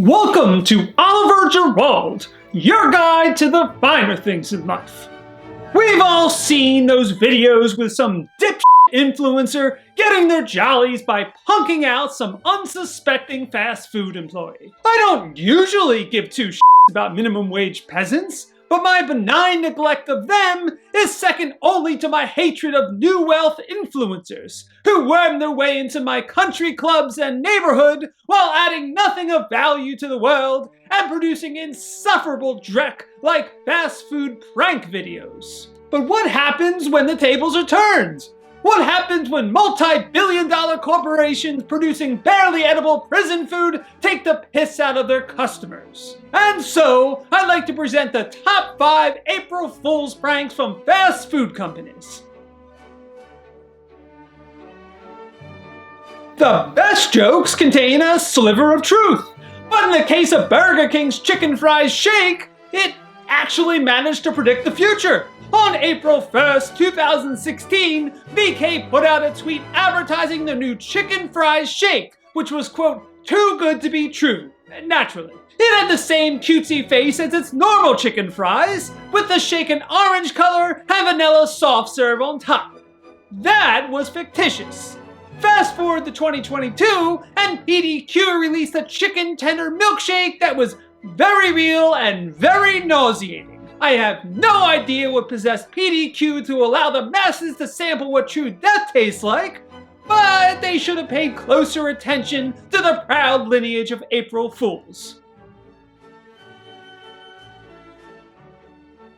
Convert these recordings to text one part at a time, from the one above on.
Welcome to Oliver Gerald, your guide to the finer things in life. We've all seen those videos with some dipshit influencer getting their jollies by punking out some unsuspecting fast food employee. I don't usually give two shits about minimum wage peasants, but my benign neglect of them is second only to my hatred of new wealth influencers who worm their way into my country clubs and neighborhood while adding nothing of value to the world and producing insufferable dreck like fast food prank videos. But what happens when the tables are turned? What happens when multi-billion-dollar corporations producing barely edible prison food take the piss out of their customers? And so, I'd like to present the top 5 April Fool's pranks from fast food companies. The best jokes contain a sliver of truth, but in the case of Burger King's chicken fries shake, it actually managed to predict the future. On April 1st, 2016, BK put out a tweet advertising the new chicken fries shake, which was, quote, too good to be true, naturally. It had the same cutesy face as its normal chicken fries, with the shaken orange color and vanilla soft serve on top. That was fictitious. Fast forward to 2022, and PDQ released a chicken tender milkshake that was very real and very nauseating. I have no idea what possessed PDQ to allow the masses to sample what true death tastes like, but they should have paid closer attention to the proud lineage of April Fools.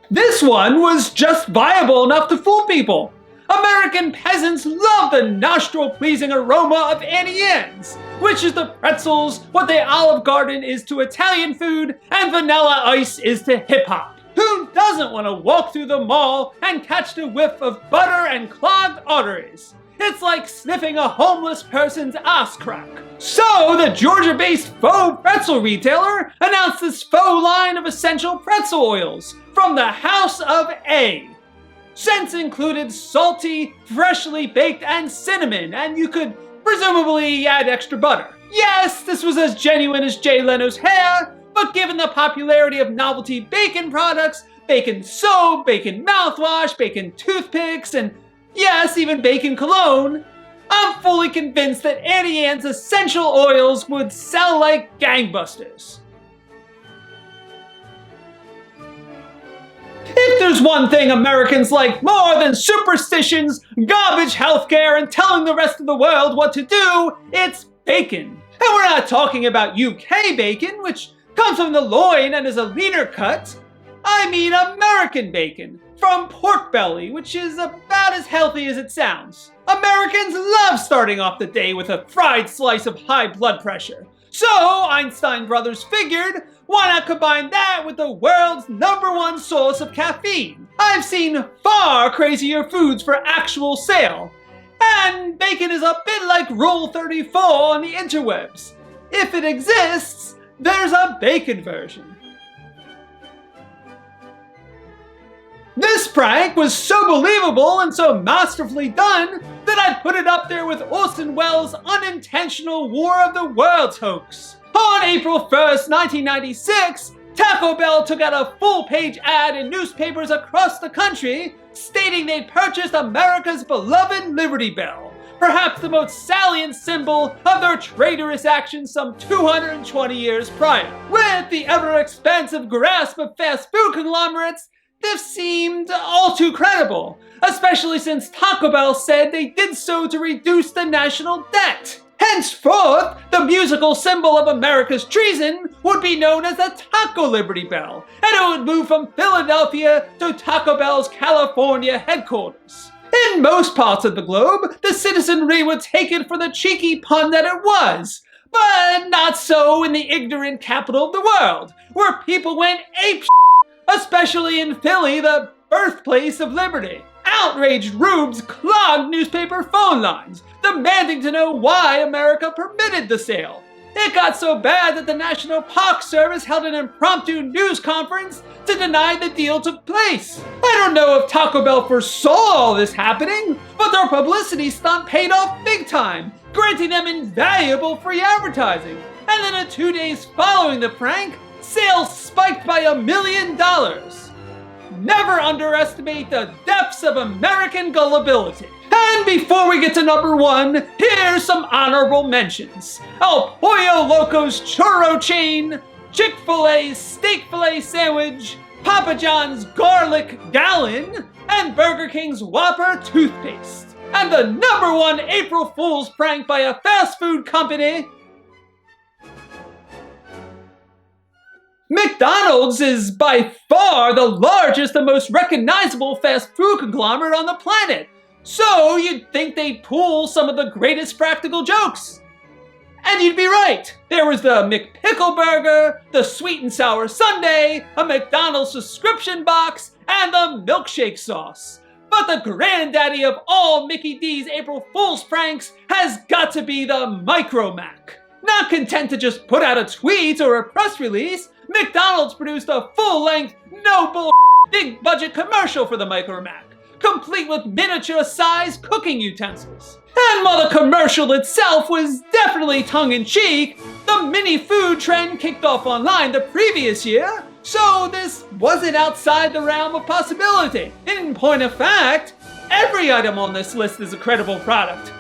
This one was just viable enough to fool people. American peasants love the nostril-pleasing aroma of Auntie, which is to pretzels what the Olive Garden is to Italian food and Vanilla Ice is to hip-hop. Who doesn't want to walk through the mall and catch the whiff of butter and clogged arteries? It's like sniffing a homeless person's ass crack. So the Georgia-based faux pretzel retailer announced this faux line of essential pretzel oils from the House of A. Scents included salty, freshly baked, and cinnamon, and you could presumably add extra butter. Yes, this was as genuine as Jay Leno's hair, but given the popularity of novelty bacon products, bacon soap, bacon mouthwash, bacon toothpicks, and yes, even bacon cologne, I'm fully convinced that Auntie Anne's essential oils would sell like gangbusters. If there's one thing Americans like more than superstitions, garbage healthcare, and telling the rest of the world what to do, it's bacon. And we're not talking about UK bacon, which comes from the loin and is a leaner cut. I mean American bacon, from pork belly, which is about as healthy as it sounds. Americans love starting off the day with a fried slice of high blood pressure. So, Einstein brothers figured, why not combine that with the world's #1 source of caffeine? I've seen far crazier foods for actual sale. And bacon is a bit like Rule 34 on the interwebs. If it exists, there's a bacon version. This prank was so believable and so masterfully done that I'd put it up there with Orson Welles' unintentional War of the Worlds hoax. On April 1st, 1996, Taco Bell took out a full-page ad in newspapers across the country stating they'd purchased America's beloved Liberty Bell, perhaps the most salient symbol of their traitorous actions some 220 years prior. With the ever-expansive grasp of fast food conglomerates, this seemed all too credible, especially since Taco Bell said they did so to reduce the national debt. Henceforth, the musical symbol of America's treason would be known as the Taco Liberty Bell, and it would move from Philadelphia to Taco Bell's California headquarters. In most parts of the globe, the citizenry would take it for the cheeky pun that it was, but not so in the ignorant capital of the world, where people went apeshit, especially in Philly, the birthplace of liberty. Outraged rubes clogged newspaper phone lines, demanding to know why America permitted the sale. It got so bad that the National Park Service held an impromptu news conference to deny the deal took place. I don't know if Taco Bell foresaw all this happening, but their publicity stunt paid off big time, granting them invaluable free advertising. and then in 2 days following the prank, sales spiked by $1 million. Never underestimate the depths of American gullibility. And before we get to number 1, here's some honorable mentions. El Pollo Loco's churro chain, Chick-fil-A's steak filet sandwich, Papa John's garlic gallon, and Burger King's Whopper toothpaste. And the number 1 April Fool's prank by a fast food company, McDonald's, is by far the largest and most recognizable fast food conglomerate on the planet. So you'd think they'd pull some of the greatest practical jokes. And you'd be right. There was the McPickle Burger, the Sweet and Sour Sundae, a McDonald's subscription box, and the milkshake sauce. But the granddaddy of all Mickey D's April Fool's pranks has got to be the Micro Mac. Not content to just put out a tweet or a press release, McDonald's produced a full-length, no-bull, big-budget commercial for the Micro Mac, complete with miniature-sized cooking utensils. And while the commercial itself was definitely tongue-in-cheek, the mini food trend kicked off online the previous year, so this wasn't outside the realm of possibility. In point of fact, every item on this list is a credible product.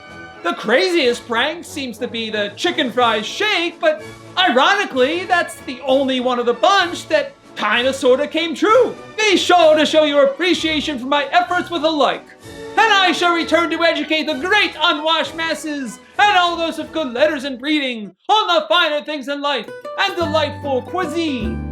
The craziest prank seems to be the chicken fries shake, but ironically, that's the only one of the bunch that kinda sorta came true. Be sure to show your appreciation for my efforts with a like. And I shall return to educate the great unwashed masses and all those of good letters and breeding on the finer things in life and delightful cuisine.